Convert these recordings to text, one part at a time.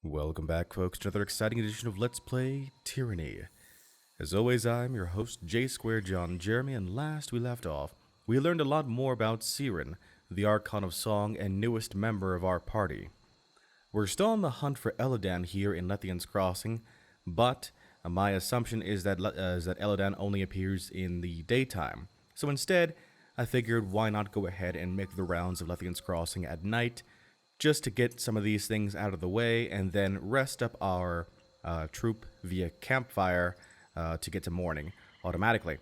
Welcome back, folks, to another exciting edition of Let's Play Tyranny. As always, I'm your host, J Square John Jeremy, and last we left off, we learned a lot more about Siren, the Archon of Song and newest member of our party. We're still on the hunt for Elladan here in Lethian's Crossing, but my assumption is that Elladan only appears in the daytime. So instead, I figured why not go ahead and make the rounds of Lethian's Crossing at night, just to get some of these things out of the way, and then rest up our troop via campfire to get to morning automatically.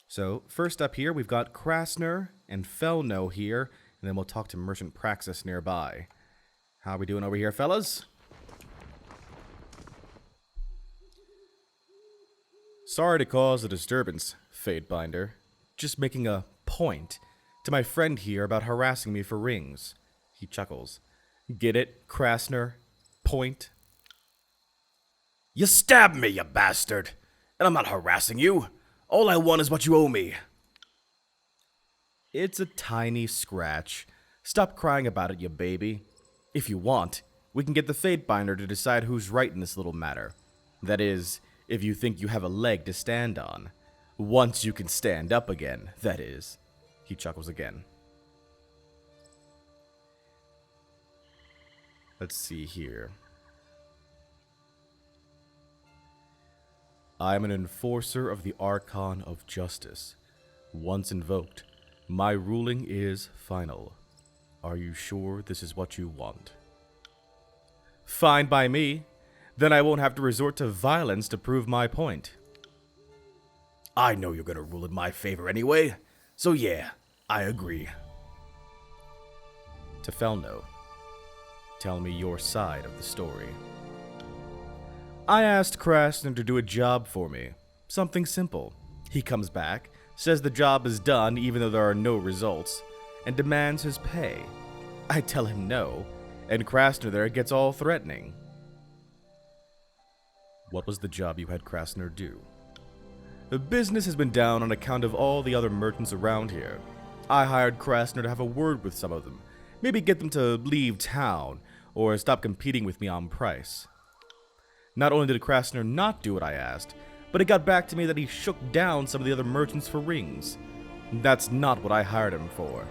So, first up here, we've got Krasner and Felno here, and then we'll talk to Merchant Praxis nearby. How are we doing over here, fellas? Sorry to cause a disturbance, Fateinder. Just making a point to my friend here about harassing me for rings. He chuckles. Get it, Krasner? Point? You stabbed me, you bastard! And I'm not harassing you. All I want is what you owe me. It's a tiny scratch. Stop crying about it, you baby. If you want, we can get the Fateinder to decide who's right in this little matter. That is, if you think you have a leg to stand on. Once you can stand up again, that is. He chuckles again. Let's see here. I am an enforcer of the Archon of Justice. Once invoked, my ruling is final. Are you sure this is what you want? Fine by me. Then I won't have to resort to violence to prove my point. I know you're gonna rule in my favor anyway, so yeah, I agree. To Felno. Tell me your side of the story. I asked Krasner to do a job for me. Something simple. He comes back, says the job is done even though there are no results, and demands his pay. I tell him no, and Krasner there gets all threatening. What was the job you had Krasner do? The business has been down on account of all the other merchants around here. I hired Krasner to have a word with some of them. Maybe get them to leave town, or stop competing with me on price. Not only did Krasner not do what I asked, but it got back to me that he shook down some of the other merchants for rings. That's not what I hired him for.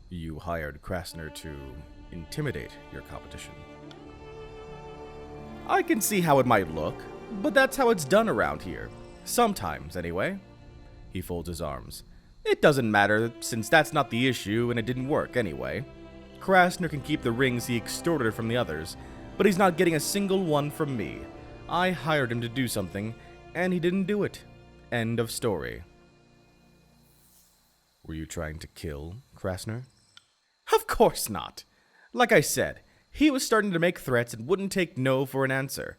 You hired Krasner to intimidate your competition. I can see how it might look, but that's how it's done around here. Sometimes, anyway. He folds his arms. It doesn't matter, since that's not the issue and it didn't work anyway. Krasner can keep the rings he extorted from the others, but he's not getting a single one from me. I hired him to do something, and he didn't do it. End of story. Were you trying to kill Krasner? Of course not. Like I said, he was starting to make threats and wouldn't take no for an answer.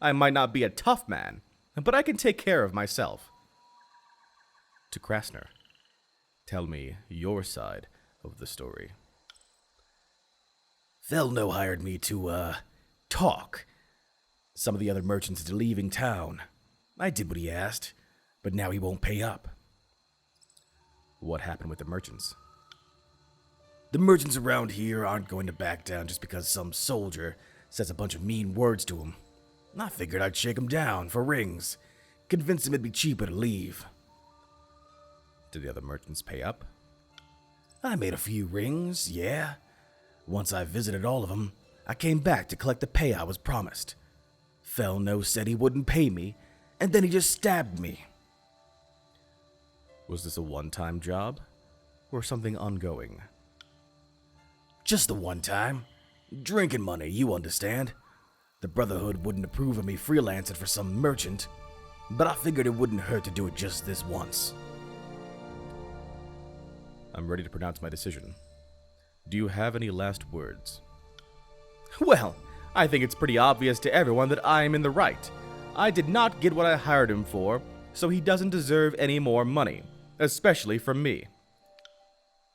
I might not be a tough man, but I can take care of myself. To Krasner. Tell me your side of the story. Felno hired me to, talk some of the other merchants into leaving town. I did what he asked, but now he won't pay up. What happened with the merchants? The merchants around here aren't going to back down just because some soldier says a bunch of mean words to him. I figured I'd shake him down for rings, convince him it'd be cheaper to leave. Did the other merchants pay up? I made a few rings, yeah. Once I visited all of them, I came back to collect the pay I was promised. Felno said he wouldn't pay me, and then he just stabbed me. Was this a one-time job, or something ongoing? Just the one time. Drinking money, you understand. The Brotherhood wouldn't approve of me freelancing for some merchant, but I figured it wouldn't hurt to do it just this once. I'm ready to pronounce my decision. Do you have any last words? Well, I think it's pretty obvious to everyone that I am in the right. I did not get what I hired him for, so he doesn't deserve any more money, especially from me.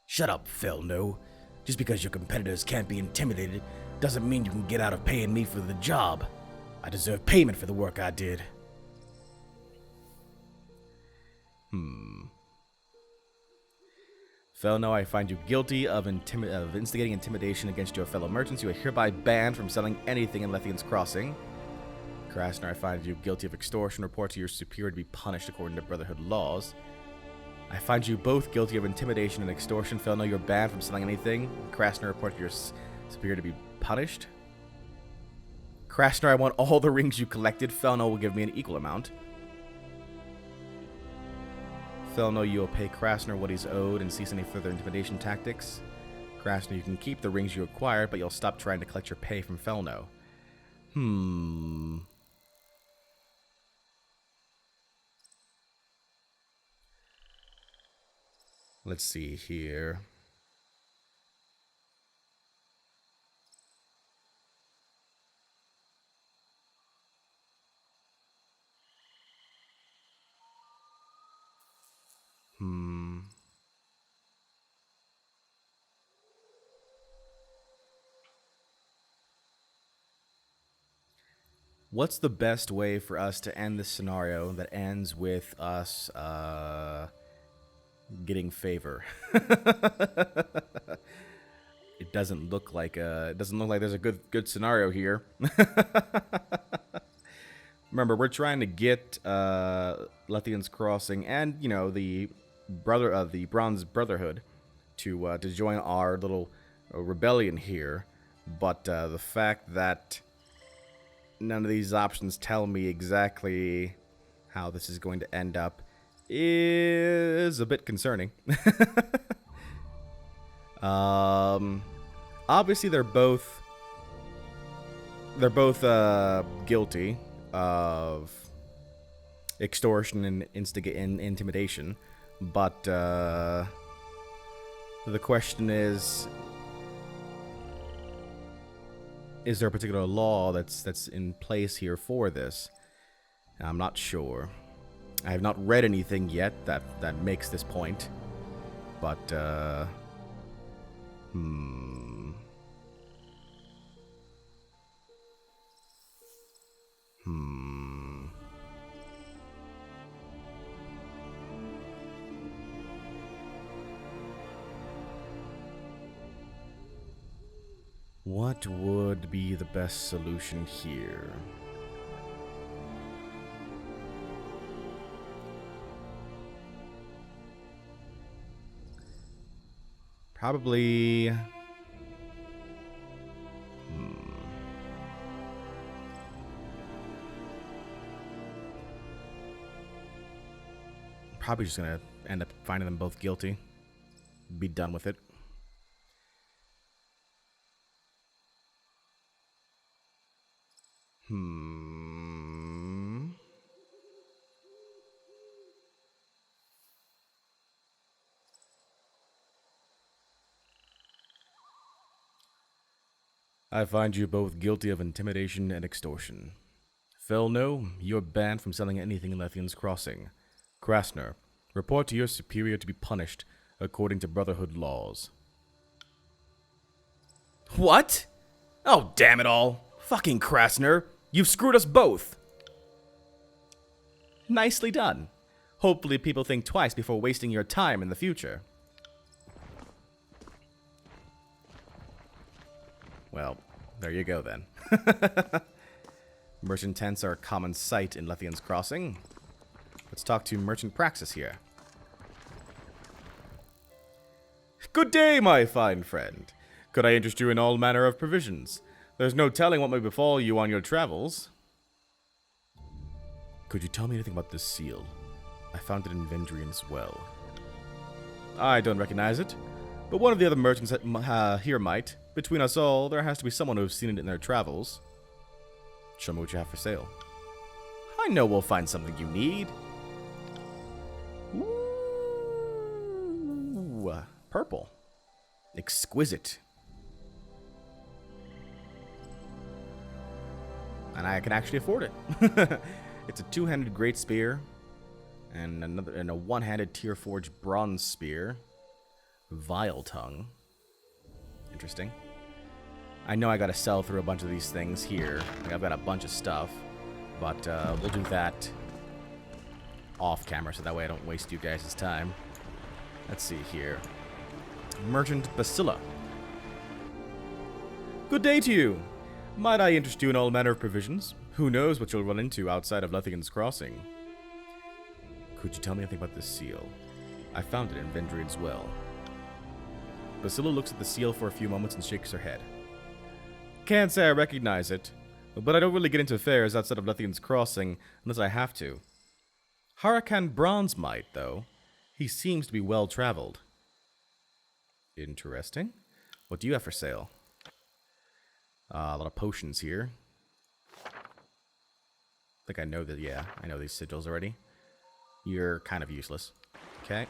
Shut up, Felno. Just because your competitors can't be intimidated doesn't mean you can get out of paying me for the job. I deserve payment for the work I did. Felno, I find you guilty of instigating intimidation against your fellow merchants. You are hereby banned from selling anything in Lethian's Crossing. Krasner, I find you guilty of extortion. Report to your superior to be punished according to Brotherhood laws. I find you both guilty of intimidation and extortion. Felno, you're banned from selling anything. Krasner, report to your superior to be punished. Krasner, I want all the rings you collected. Felno will give me an equal amount. Felno, you will pay Krasner what he's owed and cease any further intimidation tactics. Krasner, you can keep the rings you acquired, but you'll stop trying to collect your pay from Felno. Let's see here. What's the best way for us to end this scenario that ends with us getting favor? It doesn't look like there's a good scenario here. Remember, we're trying to get Lethian's Crossing and, you know, the Bronze Brotherhood to join our little rebellion here, but the fact that none of these options tell me exactly how this is going to end up is a bit concerning. Obviously, they're both guilty of extortion and intimidation, but the question is there a particular law that's in place here for this? I'm not sure. I have not read anything yet that makes this point, but What would be the best solution here? Probably... Probably just gonna end up finding them both guilty. Be done with it. I find you both guilty of intimidation and extortion. Felno, you're banned from selling anything in Lethian's Crossing. Krasner, report to your superior to be punished according to Brotherhood laws. What? Oh, damn it all. Fucking Krasner, you've screwed us both. Nicely done. Hopefully people think twice before wasting your time in the future. Well, there you go then. Merchant tents are a common sight in Lethian's Crossing. Let's talk to Merchant Praxis here. Good day, my fine friend. Could I interest you in all manner of provisions? There's no telling what may befall you on your travels. Could you tell me anything about this seal? I found it in Vendrian's well. I don't recognize it, but one of the other merchants here might. Between us all, there has to be someone who has seen it in their travels. Show me what you have for sale. I know we'll find something you need. Ooh, purple. Exquisite. And I can actually afford it. It's a two-handed great spear, and a one-handed tear-forged bronze spear. Vile tongue. Interesting. I know I gotta sell through a bunch of these things here. Like, I've got a bunch of stuff, but we'll do that off camera so that way I don't waste you guys' time. Let's see here. Merchant Basila. Good day to you. Might I interest you in all manner of provisions? Who knows what you'll run into outside of Lethian's Crossing? Could you tell me anything about this seal? I found it in Vendrian's well. Basila looks at the seal for a few moments and shakes her head. Can't say I recognize it, but I don't really get into affairs outside of Lethian's Crossing unless I have to. Huracan Bronze might, though. He seems to be well-traveled. Interesting. What do you have for sale? A lot of potions here. I think I know that, yeah. I know these sigils already. You're kind of useless. Okay.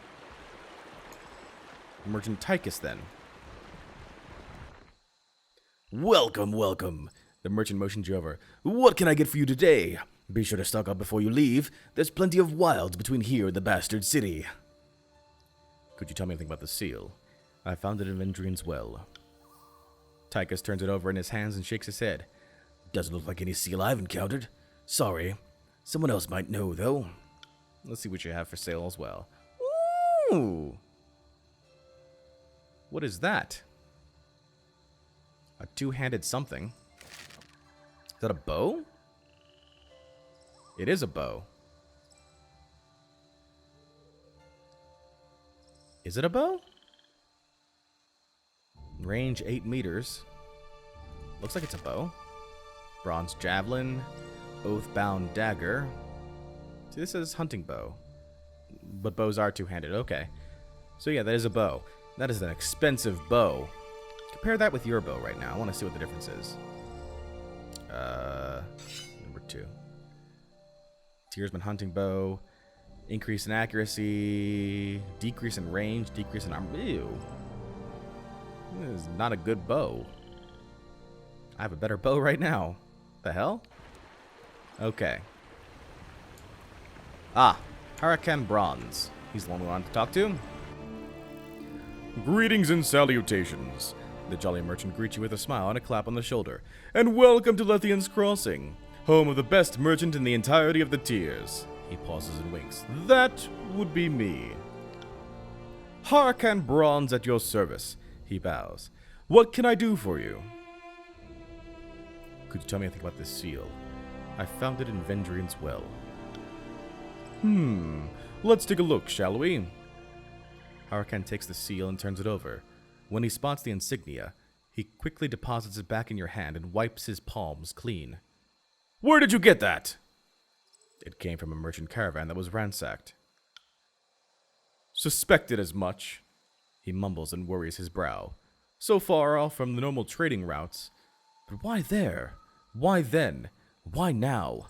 Merchant Tychus, then. Welcome, welcome. The merchant motioned you over. What can I get for you today? Be sure to stock up before you leave. There's plenty of wilds between here and the bastard city. Could you tell me anything about the seal? I found it in Vendrian's well. Tychus turns it over in his hands and shakes his head. Doesn't look like any seal I've encountered. Sorry. Someone else might know, though. Let's see what you have for sale as well. Ooh! What is that? A two-handed something. Is that a bow? It is a bow. Is it a bow? Range 8 meters. Looks like it's a bow. Bronze javelin. Oath-bound dagger. See, this says hunting bow. But bows are two-handed. Okay. So yeah, that is a bow. That is an expensive bow. Compare that with your bow right now. I want to see what the difference is. Number 2. Tearsman hunting bow. Increase in accuracy. Decrease in range. Decrease in armor. Ew. This is not a good bow. I have a better bow right now. The hell? Okay. Ah, Huracan Bronze. He's the one we wanted to talk to. Greetings and salutations. The jolly merchant greets you with a smile and a clap on the shoulder. And welcome to Lethian's Crossing, home of the best merchant in the entirety of the tiers. He pauses and winks. That would be me. Huracan Bronze at your service. He bows. What can I do for you? Could you tell me anything about this seal? I found it in Vendrian's well. Let's take a look, shall we? Huracan takes the seal and turns it over. When he spots the insignia, he quickly deposits it back in your hand and wipes his palms clean. Where did you get that? It came from a merchant caravan that was ransacked. Suspected as much. He mumbles and worries his brow. So far off from the normal trading routes. But why there? Why then? Why now?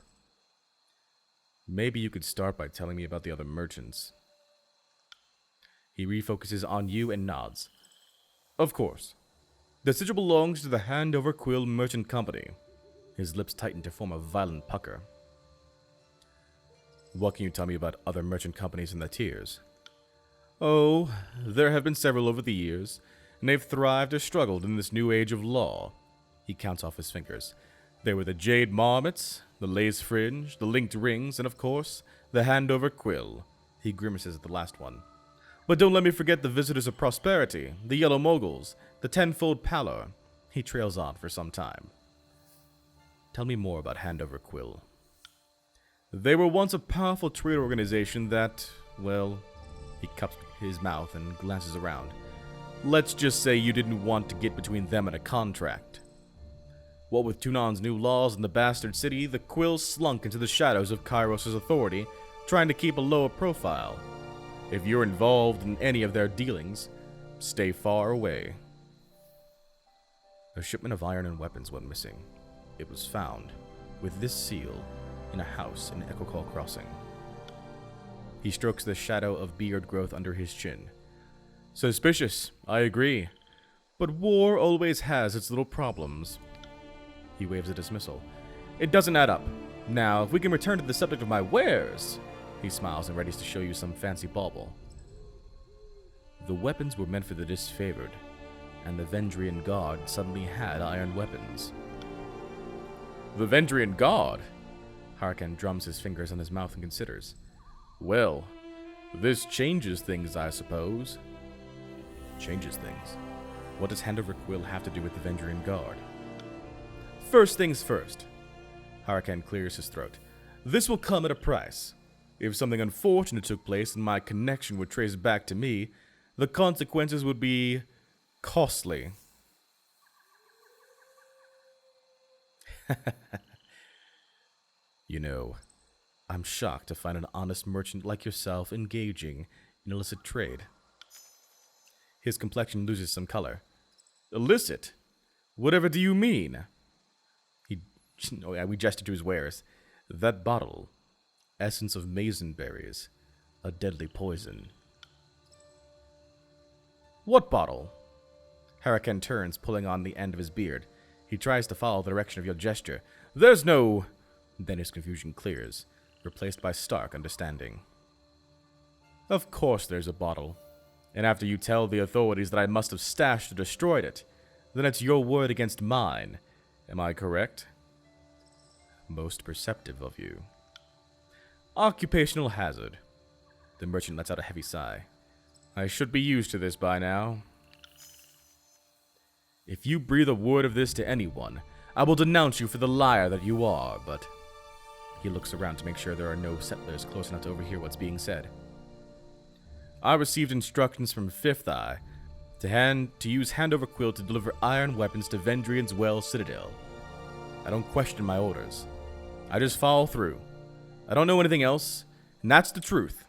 Maybe you could start by telling me about the other merchants. He refocuses on you and nods. Of course. The sigil belongs to the Hand Over Quill Merchant Company. His lips tighten to form a violent pucker. What can you tell me about other merchant companies in the tiers? Oh, there have been several over the years, and they've thrived or struggled in this new age of law. He counts off his fingers. There were the Jade Marmots, the Lace Fringe, the Linked Rings, and of course, the Hand Over Quill. He grimaces at the last one. But don't let me forget the Visitors of Prosperity, the Yellow Moguls, the Tenfold Pallor. He trails on for some time. Tell me more about Hand Over Quill. They were once a powerful trade organization that, well, he cups his mouth and glances around. Let's just say you didn't want to get between them and a contract. What with Tunan's new laws in the bastard city, the Quill slunk into the shadows of Kyros' authority, trying to keep a lower profile. If you're involved in any of their dealings, stay far away. A shipment of iron and weapons went missing. It was found, with this seal, in a house in Echocal Crossing. He strokes the shadow of beard growth under his chin. Suspicious, I agree. But war always has its little problems. He waves a dismissal. It doesn't add up. Now, if we can return to the subject of my wares... He smiles and readies to show you some fancy bauble. The weapons were meant for the disfavored, and the Vendrian Guard suddenly had iron weapons. The Vendrian Guard? Huracan drums his fingers on his mouth and considers. Well, this changes things, I suppose. Changes things. What does hand over quill have to do with the Vendrian Guard? First things first. Harakan clears his throat. This will come at a price. If something unfortunate took place and my connection would trace back to me, the consequences would be costly. You know, I'm shocked to find an honest merchant like yourself engaging in illicit trade. His complexion loses some color. Illicit? Whatever do you mean? We gestured to his wares. That bottle, essence of maizenberries, a deadly poison. What bottle? Harakan turns, pulling on the end of his beard. He tries to follow the direction of your gesture. There's no... Then his confusion clears, replaced by stark understanding. Of course there's a bottle. And after you tell the authorities that I must have stashed or destroyed it, then it's your word against mine. Am I correct? Most perceptive of you. Occupational hazard. The merchant lets out a heavy sigh. I should be used to this by now. If you breathe a word of this to anyone, I will denounce you for the liar that you are, but... He looks around to make sure there are no settlers close enough to overhear what's being said. I received instructions from Fifth Eye to use hand over quill to deliver iron weapons to Vendrian's Well Citadel. I don't question my orders. I just follow through. I don't know anything else, and that's the truth.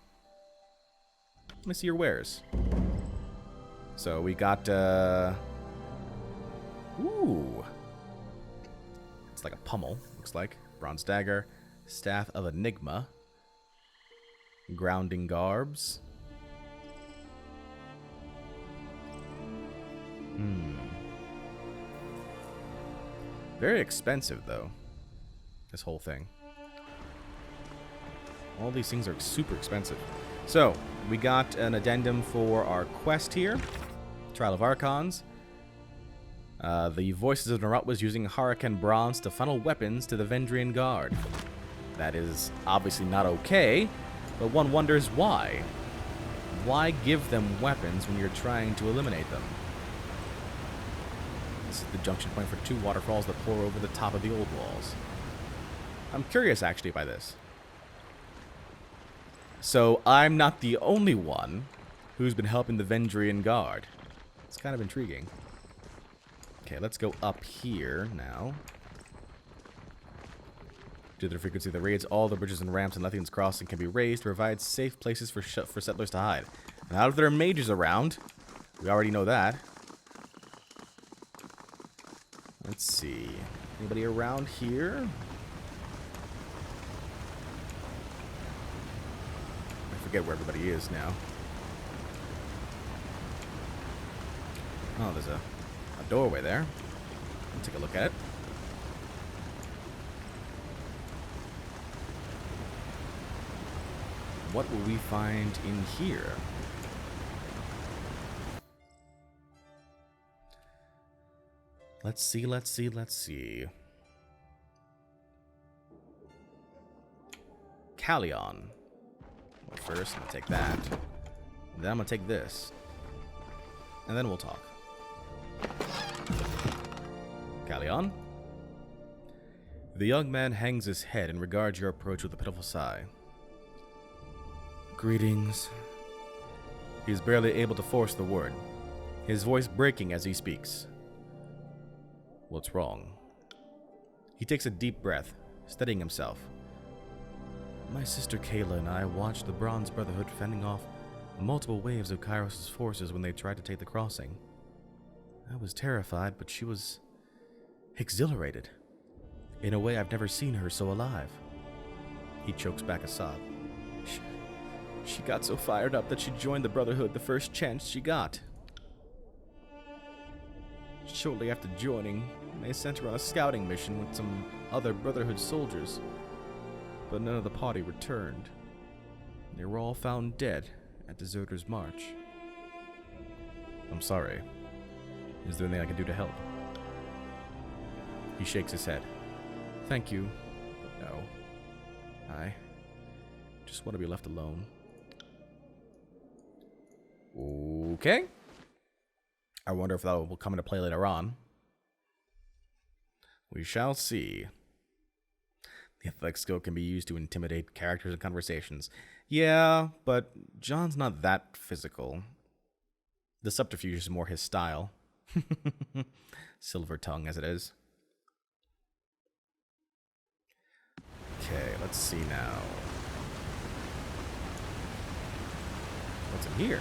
Let me see your wares. So we got, ooh. It's like a pummel, looks like. Bronze dagger. Staff of Enigma. Grounding garbs. Very expensive, though. This whole thing. All these things are super expensive. So, we got an addendum for our quest here. Trial of Archons. The Voices of Narut was using Harakan Bronze to funnel weapons to the Vendrian Guard. That is obviously not okay, but one wonders why. Why give them weapons when you're trying to eliminate them? This is the junction point for two waterfalls that pour over the top of the old walls. I'm curious, actually, by this. So, I'm not the only one who's been helping the Vendrian Guard. It's kind of intriguing. Okay, let's go up here now. Due to the frequency of the raids, all the bridges and ramps in Lethian's Crossing can be raised to provide safe places for settlers to hide. Now that there are mages around, we already know that. Let's see. Anybody around here? I forget where everybody is now. Oh, there's a doorway there. Let's take a look at it. What will we find in here? Let's see, let's see, let's see. Callion. Well, first, I'm going to take that. Then I'm going to take this. And then we'll talk. Callion. The young man hangs his head and regards your approach with a pitiful sigh. Greetings. He is barely able to force the word, his voice breaking as he speaks. What's wrong? He takes a deep breath, steadying himself. My sister Kayla and I watched the Bronze Brotherhood fending off multiple waves of Kyros' forces when they tried to take the crossing. I was terrified, but she was exhilarated. In a way I've never seen her so alive. He chokes back a sob. She got so fired up that she joined the Brotherhood the first chance she got. Shortly after joining, they sent her on a scouting mission with some other Brotherhood soldiers, but none of the party returned. They were all found dead at Deserter's March. I'm sorry. Is there anything I can do to help? He shakes his head. Thank you, but no. I just want to be left alone. Okay. I wonder if that will come into play later on. We shall see. The athletic skill can be used to intimidate characters in conversations. Yeah, but John's not that physical. The subterfuge is more his style. Silver tongue as it is. Okay, let's see now. What's in here?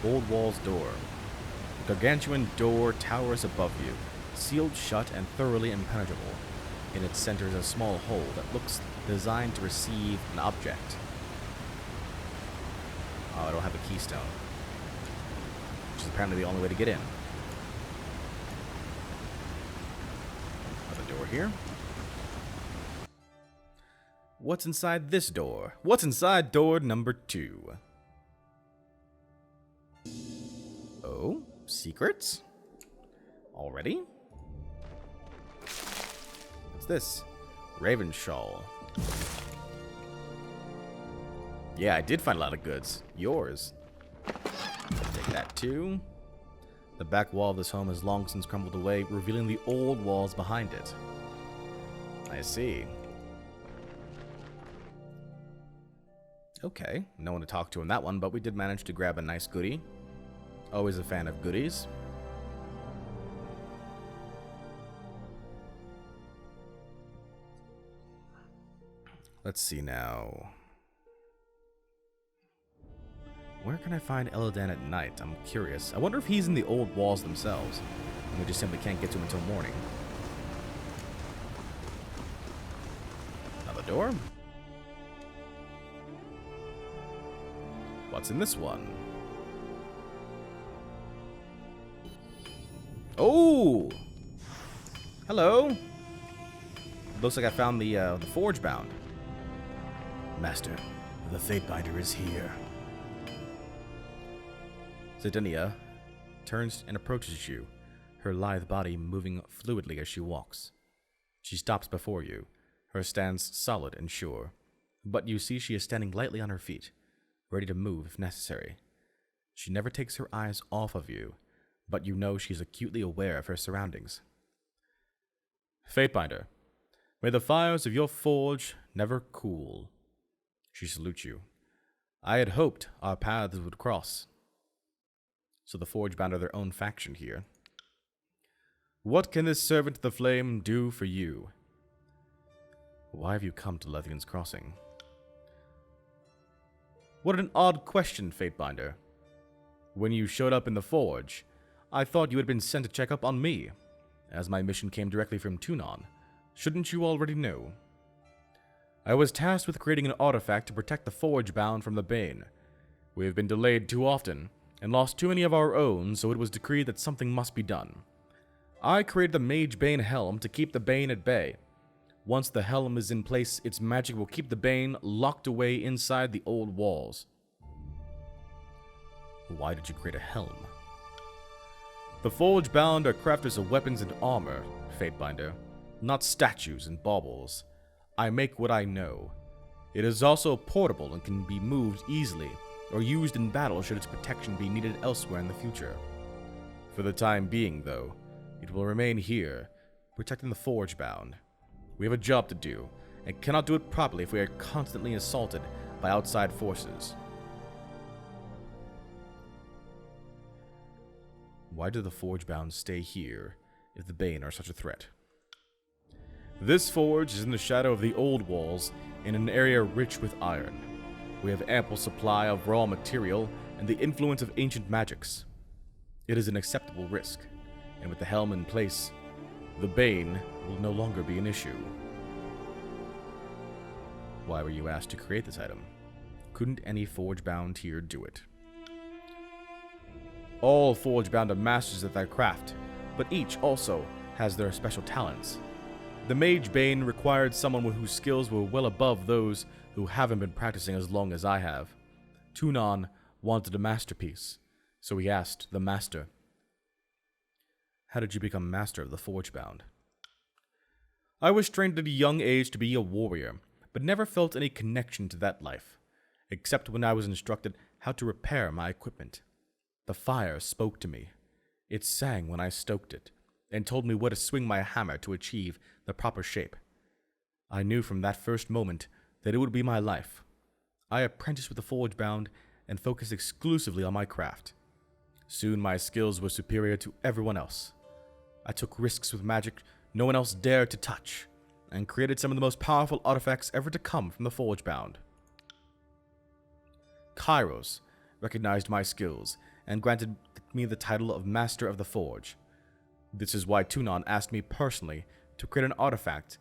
Old wall's door. A gargantuan door towers above you, sealed shut and thoroughly impenetrable. In its center is a small hole that looks designed to receive an object. Oh, I don't have a keystone. Which is apparently the only way to get in. Another door here. What's inside this door? What's inside door number 2? Oh, secrets? Already? What's this? Raven shawl. Yeah, I did find a lot of goods. Yours. Take that too. The back wall of this home has long since crumbled away, revealing the old walls behind it. I see. Okay, no one to talk to in that one, but we did manage to grab a nice goodie. Always a fan of goodies. Let's see now. Where can I find Elodan at night? I'm curious. I wonder if he's in the old walls themselves, and we just simply can't get to him until morning. Another door. What's in this one? Oh! Hello! Looks like I found the forge bound. Master, the Fateinder is here. Zidania turns and approaches you, her lithe body moving fluidly as she walks. She stops before you, her stance solid and sure, but you see she is standing lightly on her feet, ready to move if necessary. She never takes her eyes off of you, but you know she's acutely aware of her surroundings. Fatebinder, may the fires of your forge never cool. She salutes you. I had hoped our paths would cross. So the Forge bound are their own faction here. What can this servant of the flame do for you? Why have you come to Lethian's Crossing? What an odd question, Fatebinder. When you showed up in the Forge, I thought you had been sent to check up on me, as my mission came directly from Tunon. Shouldn't you already know? I was tasked with creating an artifact to protect the Forge bound from the Bane. We have been delayed too often, and lost too many of our own, so it was decreed that something must be done. I created the Mage Bane Helm to keep the Bane at bay. Once the helm is in place, its magic will keep the Bane locked away inside the old walls. Why did you create a helm? The Forge bound are crafters of weapons and armor, Fatebinder, not statues and baubles. I make what I know. It is also portable and can be moved easily, or used in battle should its protection be needed elsewhere in the future. For the time being, though, it will remain here, protecting the Forge bound. We have a job to do, and cannot do it properly if we are constantly assaulted by outside forces. Why do the Forge bound stay here if the Bane are such a threat? This forge is in the shadow of the old walls in an area rich with iron. We have ample supply of raw material and the influence of ancient magics. It is an acceptable risk, and with the helm in place, the Bane will no longer be an issue. Why were you asked to create this item? Couldn't any Forge-bound here do it? All Forge-bound are masters at their craft, but each also has their special talents. The Mage Bane required someone whose skills were well above those who haven't been practicing as long as I have. Tunon wanted a masterpiece, so he asked the Master. How did you become Master of the Forge-bound? I was trained at a young age to be a warrior, but never felt any connection to that life, except when I was instructed how to repair my equipment. The fire spoke to me. It sang when I stoked it, and told me where to swing my hammer to achieve the proper shape. I knew from that first moment that it would be my life. I apprenticed with the forge bound and focused exclusively on my craft. Soon my skills were superior to everyone else. I took risks with magic no one else dared to touch, and created some of the most powerful artifacts ever to come from the forge bound. Kyros recognized my skills and granted me the title of Master of the Forge. This is why Tunon asked me personally to create an artifact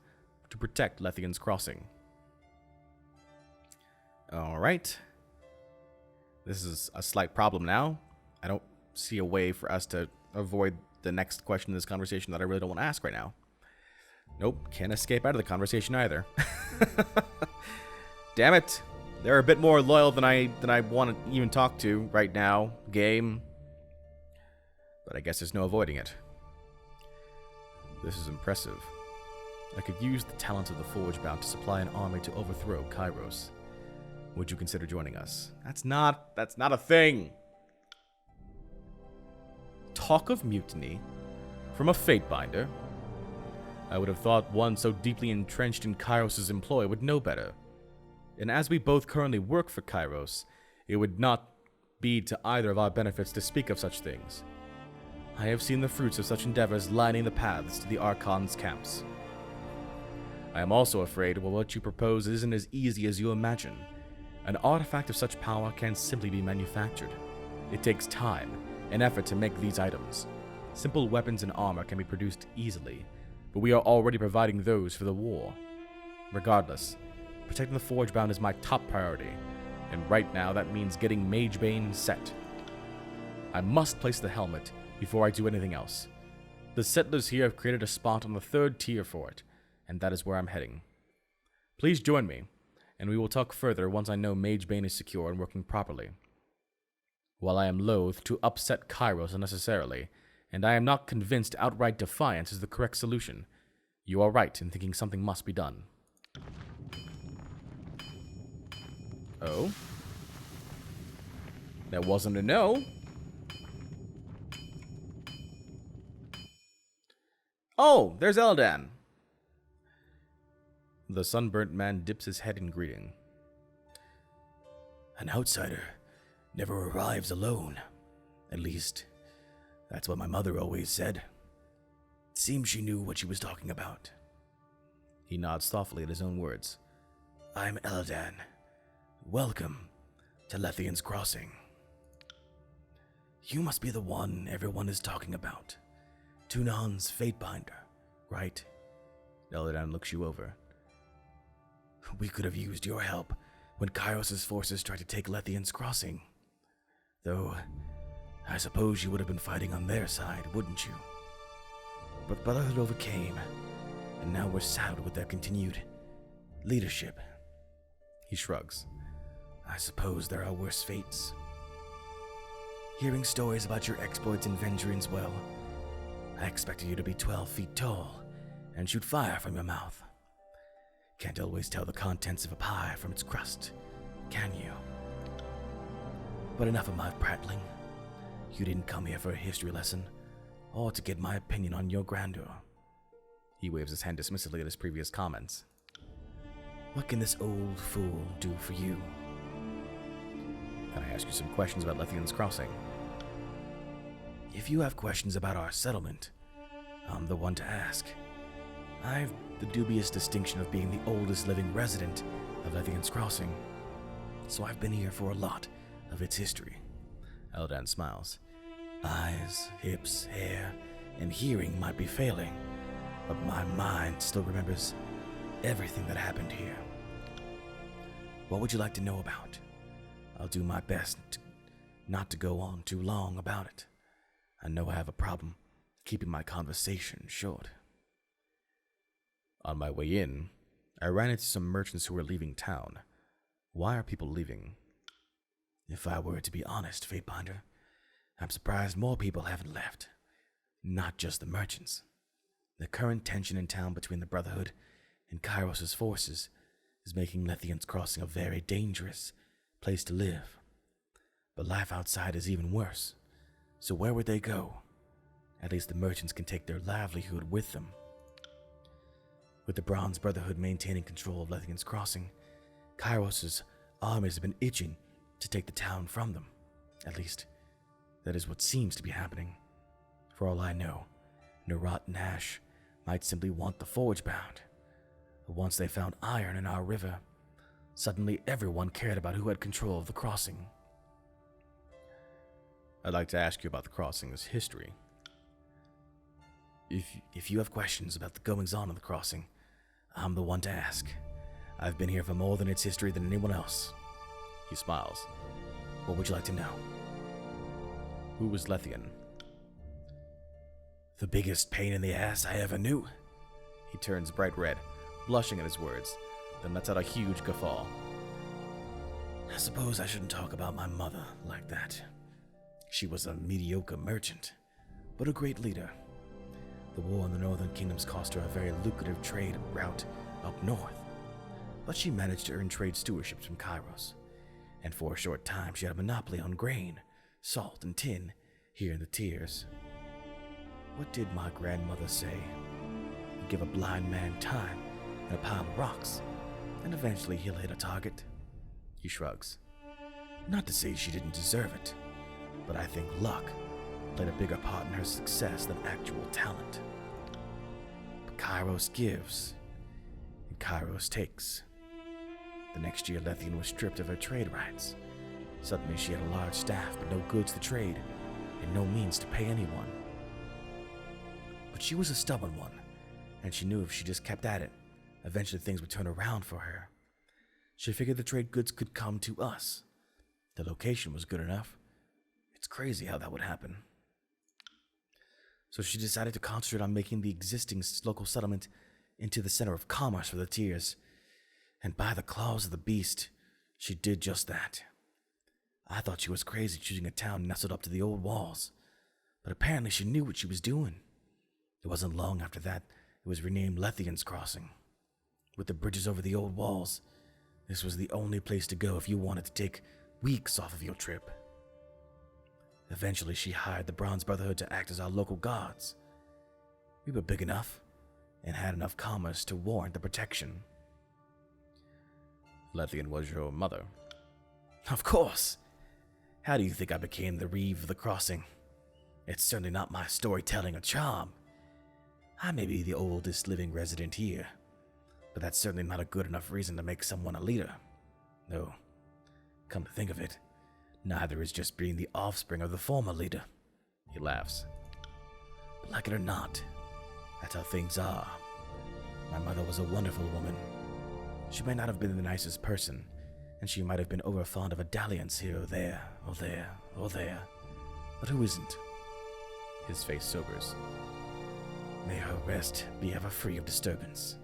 to protect Lethian's Crossing. Alright. This is a slight problem now. I don't see a way for us to avoid the next question in this conversation that I really don't want to ask right now. Nope, can't escape out of the conversation either. Damn it. They're a bit more loyal than I want to even talk to right now, game. But I guess there's no avoiding it. This is impressive. I could use the talents of the Forge Bound to supply an army to overthrow Kyros. Would you consider joining us? That's not a thing. Talk of mutiny from a Fatebinder? I would have thought one so deeply entrenched in Kyros' employ would know better. And as we both currently work for Kyros, it would not be to either of our benefits to speak of such things. I have seen the fruits of such endeavors lining the paths to the Archon's camps. I am also afraid what you propose isn't as easy as you imagine. An artifact of such power can't simply be manufactured. It takes time and effort to make these items. Simple weapons and armor can be produced easily, but we are already providing those for the war. Regardless, protecting the Forge Bound is my top priority, and right now that means getting Magebane set. I must place the helmet before I do anything else. The settlers here have created a spot on the 3rd tier for it, and that is where I'm heading. Please join me, and we will talk further once I know Magebane is secure and working properly. While I am loath to upset Kyros unnecessarily, and I am not convinced outright defiance is the correct solution, you are right in thinking something must be done. Oh? That wasn't a no. Oh, there's Eldan. The sunburnt man dips his head in greeting. An outsider never arrives alone. At least, that's what my mother always said. It seems she knew what she was talking about. He nods thoughtfully at his own words. I'm Eldan. Welcome to Lethian's Crossing. You must be the one everyone is talking about. Tunon's Fatebinder, right? Eldan looks you over. We could have used your help when Kyros' forces tried to take Lethian's Crossing. Though, I suppose you would have been fighting on their side, wouldn't you? But Brotherhood overcame, and now we're saddled with their continued leadership. He shrugs. I suppose there are worse fates. Hearing stories about your exploits in Vendrian's Well, I expected you to be 12 feet tall and shoot fire from your mouth. Can't always tell the contents of a pie from its crust, can you? But enough of my prattling. You didn't come here for a history lesson, or to get my opinion on your grandeur. He waves his hand dismissively at his previous comments. What can this old fool do for you? Can I ask you some questions about Lethian's Crossing? If you have questions about our settlement, I'm the one to ask. I've the dubious distinction of being the oldest living resident of Lethian's Crossing, so I've been here for a lot of its history. Eldan smiles. Eyes, hips, hair, and hearing might be failing, but my mind still remembers everything that happened here. What would you like to know about? I'll do my best not to go on too long about it. I know I have a problem keeping my conversation short. On my way in, I ran into some merchants who were leaving town. Why are people leaving? If I were to be honest, Fatebinder, I'm surprised more people haven't left. Not just the merchants. The current tension in town between the Brotherhood and Kyros' forces is making Lethian's Crossing a very dangerous place to live. But life outside is even worse. So where would they go? At least the merchants can take their livelihood with them. With the Bronze Brotherhood maintaining control of Lethian's Crossing, Kyros' armies have been itching to take the town from them. At least, that is what seems to be happening. For all I know, Narat and Ash might simply want the Forge bound. But once they found iron in our river, suddenly everyone cared about who had control of the crossing. I'd like to ask you about the crossing's history. If you have questions about the goings-on of the crossing, I'm the one to ask. I've been here for more than its history than anyone else. He smiles. What would you like to know? Who was Lethian? The biggest pain in the ass I ever knew. He turns bright red, blushing at his words, then lets out a huge guffaw. I suppose I shouldn't talk about my mother like that. She was a mediocre merchant, but a great leader. The war in the Northern Kingdoms cost her a very lucrative trade route up north, but she managed to earn trade stewardships from Kyros, and for a short time she had a monopoly on grain, salt, and tin here in the Tiers. What did my grandmother say? Give a blind man time and a pile of rocks, and eventually he'll hit a target. He shrugs. Not to say she didn't deserve it, but I think luck played a bigger part in her success than actual talent. But Kyros gives, and Kyros takes. The next year, Lethian was stripped of her trade rights. Suddenly, she had a large staff, but no goods to trade, and no means to pay anyone. But she was a stubborn one, and she knew if she just kept at it, eventually things would turn around for her. She figured the trade goods could come to us. The location was good enough. It's crazy how that would happen. So she decided to concentrate on making the existing local settlement into the center of commerce for the Tiers. And by the claws of the beast, she did just that. I thought she was crazy choosing a town nestled up to the old walls, but apparently she knew what she was doing. It wasn't long after that it was renamed Lethian's Crossing. With the bridges over the old walls, this was the only place to go if you wanted to take weeks off of your trip. Eventually, she hired the Bronze Brotherhood to act as our local guards. We were big enough and had enough commerce to warrant the protection. Lethian was your mother. Of course. How do you think I became the Reeve of the Crossing? It's certainly not my storytelling or charm. I may be the oldest living resident here, but that's certainly not a good enough reason to make someone a leader. No, come to think of it, neither is just being the offspring of the former leader. He laughs. But like it or not, that's how things are. My mother was a wonderful woman. She might not have been the nicest person, and she might have been overfond of a dalliance here or there, or there, or there. But who isn't? His face sobers. May her rest be ever free of disturbance.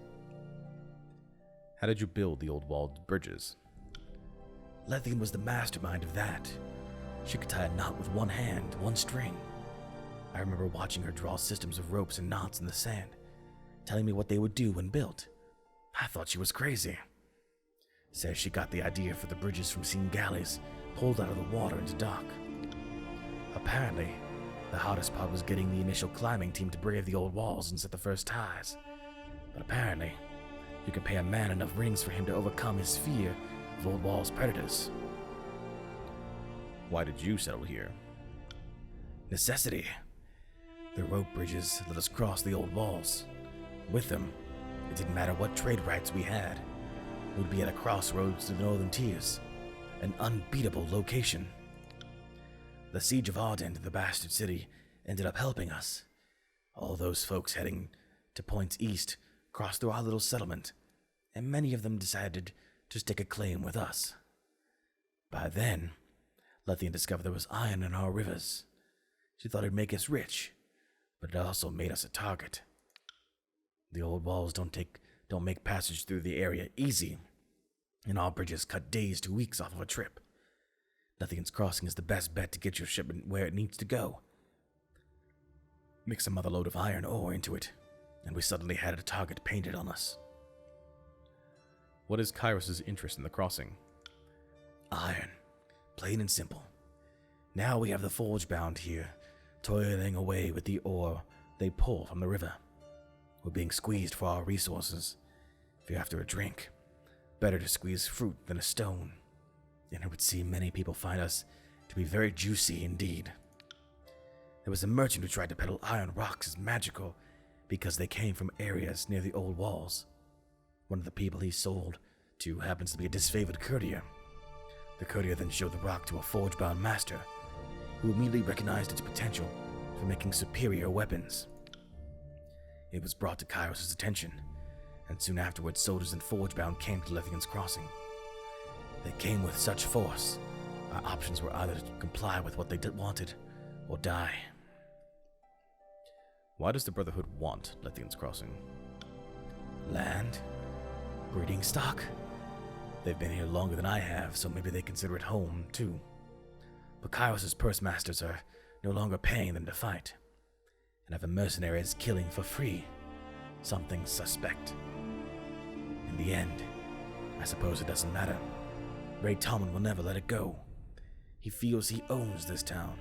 How did you build the old walled bridges? Lethian was the mastermind of that. She could tie a knot with one hand, one string. I remember watching her draw systems of ropes and knots in the sand, telling me what they would do when built. I thought she was crazy. Says she got the idea for the bridges from seeing galleys pulled out of the water into dock. Apparently, the hardest part was getting the initial climbing team to brave the old walls and set the first ties. But apparently, you can pay a man enough rings for him to overcome his fear of old walls' predators. Why did you settle here? Necessity. The rope bridges let us cross the old walls. With them, it didn't matter what trade rights we had. We'd be at a crossroads to the northern tiers, an unbeatable location. The siege of Ardent, the bastard city, ended up helping us. All those folks heading to points east crossed through our little settlement, and many of them decided to stake a claim with us. By then, Lethian discovered there was iron in our rivers. She thought it'd make us rich, but it also made us a target. The old walls don't make passage through the area easy, and our bridges cut days to weeks off of a trip. Lethian's Crossing is the best bet to get your shipment where it needs to go. Mix another load of iron ore into it, and we suddenly had a target painted on us. What is Kyros' interest in the crossing? Iron. Plain and simple. Now we have the forge-bound here, toiling away with the ore they pull from the river. We're being squeezed for our resources. If you're after a drink, better to squeeze fruit than a stone. And it would seem many people find us to be very juicy indeed. There was a merchant who tried to peddle iron rocks as magical because they came from areas near the old walls. One of the people he sold to happens to be a disfavored courtier. The courtier then showed the rock to a forge-bound master, who immediately recognized its potential for making superior weapons. It was brought to Kyros' attention, and soon afterwards soldiers and forge-bound came to Lethian's Crossing. They came with such force, our options were either to comply with what they wanted, or die. Why does the Brotherhood want Lethian's Crossing? Land? Breeding stock? They've been here longer than I have, so maybe they consider it home, too. But Kyros' purse masters are no longer paying them to fight. And if a mercenary is killing for free, something's suspect. In the end, I suppose it doesn't matter. Ray Tomlin will never let it go. He feels he owns this town,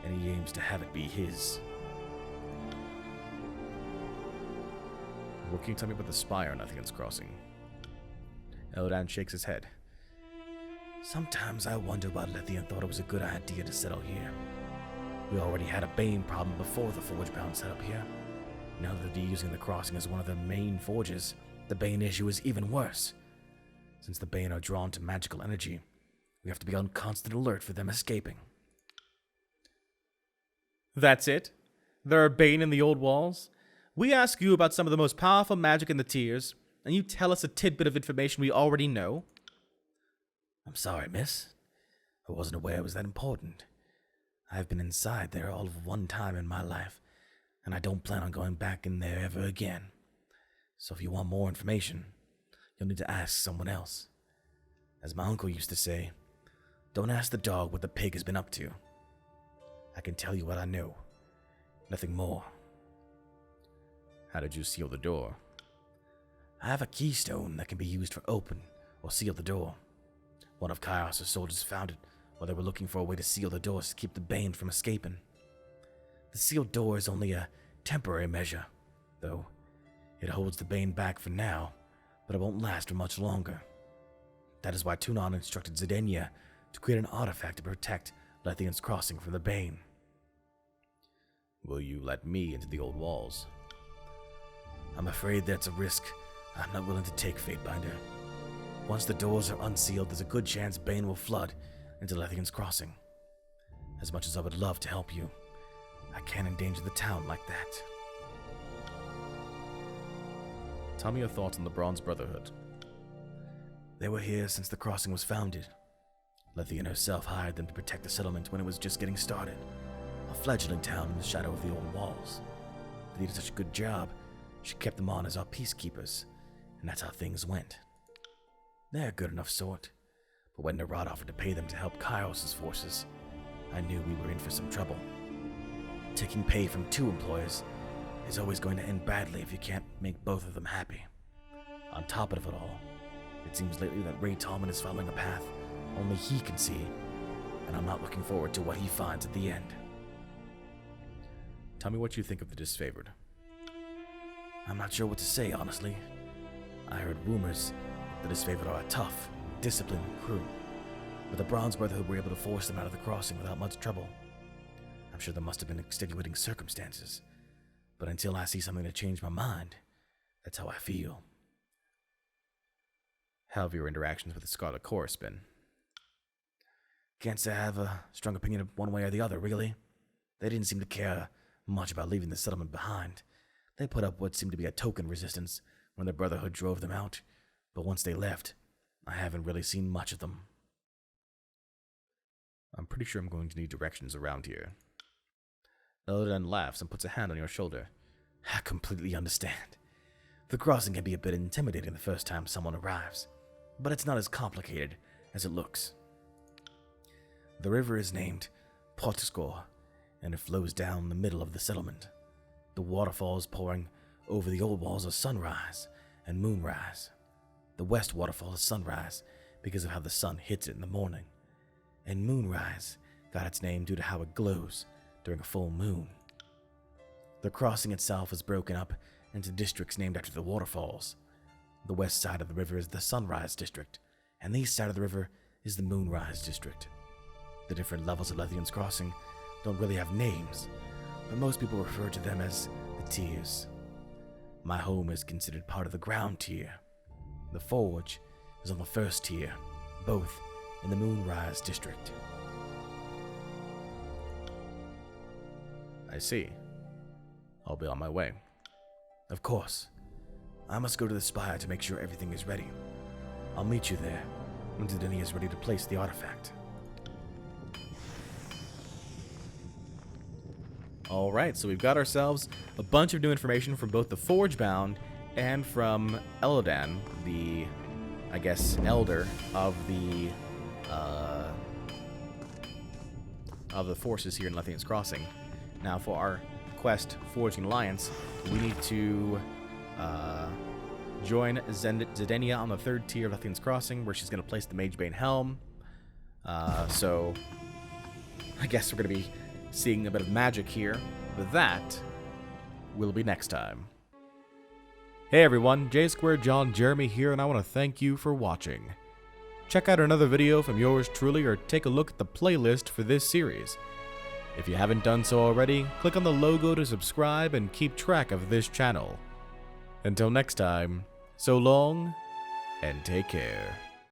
and he aims to have it be his. What can you tell me about the spire on Lethian's Crossing? Elodan shakes his head. Sometimes I wonder why Lethian thought it was a good idea to settle here. We already had a Bane problem before the Forge-bound set up here. Now that they're using the crossing as one of their main forges, the Bane issue is even worse. Since the Bane are drawn to magical energy, we have to be on constant alert for them escaping. That's it? There are Bane in the old walls? We ask you about some of the most powerful magic in the tiers, and you tell us a tidbit of information we already know? I'm sorry, miss. I wasn't aware it was that important. I've been inside there all of one time in my life, and I don't plan on going back in there ever again. So if you want more information, you'll need to ask someone else. As my uncle used to say, don't ask the dog what the pig has been up to. I can tell you what I know. Nothing more. How did you seal the door? I have a keystone that can be used for open or seal the door. One of Kyros' soldiers found it while they were looking for a way to seal the doors to keep the Bane from escaping. The sealed door is only a temporary measure, though. It holds the Bane back for now, but it won't last for much longer. That is why Tunon instructed Zidania to create an artifact to protect Lethian's Crossing from the Bane. Will you let me into the old walls? I'm afraid that's a risk I'm not willing to take, Fateinder. Once the doors are unsealed, there's a good chance Bane will flood into Lethian's Crossing. As much as I would love to help you, I can't endanger the town like that. Tell me your thoughts on the Bronze Brotherhood. They were here since the crossing was founded. Lethian herself hired them to protect the settlement when it was just getting started. A fledgling town in the shadow of the old walls. They did such a good job, she kept them on as our peacekeepers, and that's how things went. They're a good enough sort, but when Narad offered to pay them to help Kyros' forces, I knew we were in for some trouble. Taking pay from two employers is always going to end badly if you can't make both of them happy. On top of it all, it seems lately that Ray Tomlin is following a path only he can see, and I'm not looking forward to what he finds at the end. Tell me what you think of the disfavored. I'm not sure what to say, honestly. I heard rumors that the disfavored are a tough, disciplined crew, but the Bronze Brotherhood were able to force them out of the crossing without much trouble. I'm sure there must have been extenuating circumstances, but until I see something to change my mind, that's how I feel. How have your interactions with the Scarlet Chorus been? Can't say I have a strong opinion of one way or the other, really. They didn't seem to care much about leaving the settlement behind. They put up what seemed to be a token resistance when the Brotherhood drove them out, but once they left, I haven't really seen much of them. I'm pretty sure I'm going to need directions around here. Elodan laughs and puts a hand on your shoulder. I completely understand. The crossing can be a bit intimidating the first time someone arrives, but it's not as complicated as it looks. The river is named Potskor, and it flows down the middle of the settlement. The waterfalls pouring over the old walls are sunrise and moonrise. The west waterfall is sunrise because of how the sun hits it in the morning, and moonrise got its name due to how it glows during a full moon. The crossing itself is broken up into districts named after the waterfalls. The west side of the river is the Sunrise District, and the east side of the river is the Moonrise District. The different levels of Lethean's Crossing don't really have names, but most people refer to them as the tiers. My home is considered part of the ground tier. The forge is on the first tier, both in the Moonrise District. I see. I'll be on my way. Of course. I must go to the spire to make sure everything is ready. I'll meet you there when Tyranny is ready to place the artifact. Alright, so we've got ourselves a bunch of new information from both the Forgebound and from Elodan, the, I guess, elder of the forces here in Lethean's Crossing. Now, for our quest, Forging Alliance, we need to join Zedenia on the third tier of Lethean's Crossing, where she's going to place the Magebane Helm. So, I guess we're going to be seeing a bit of magic here, but that will be next time. Hey everyone, J2John Jeremy here, and I want to thank you for watching. Check out another video from yours truly, or take a look at the playlist for this series. If you haven't done so already, click on the logo to subscribe and keep track of this channel. Until next time, so long, and take care.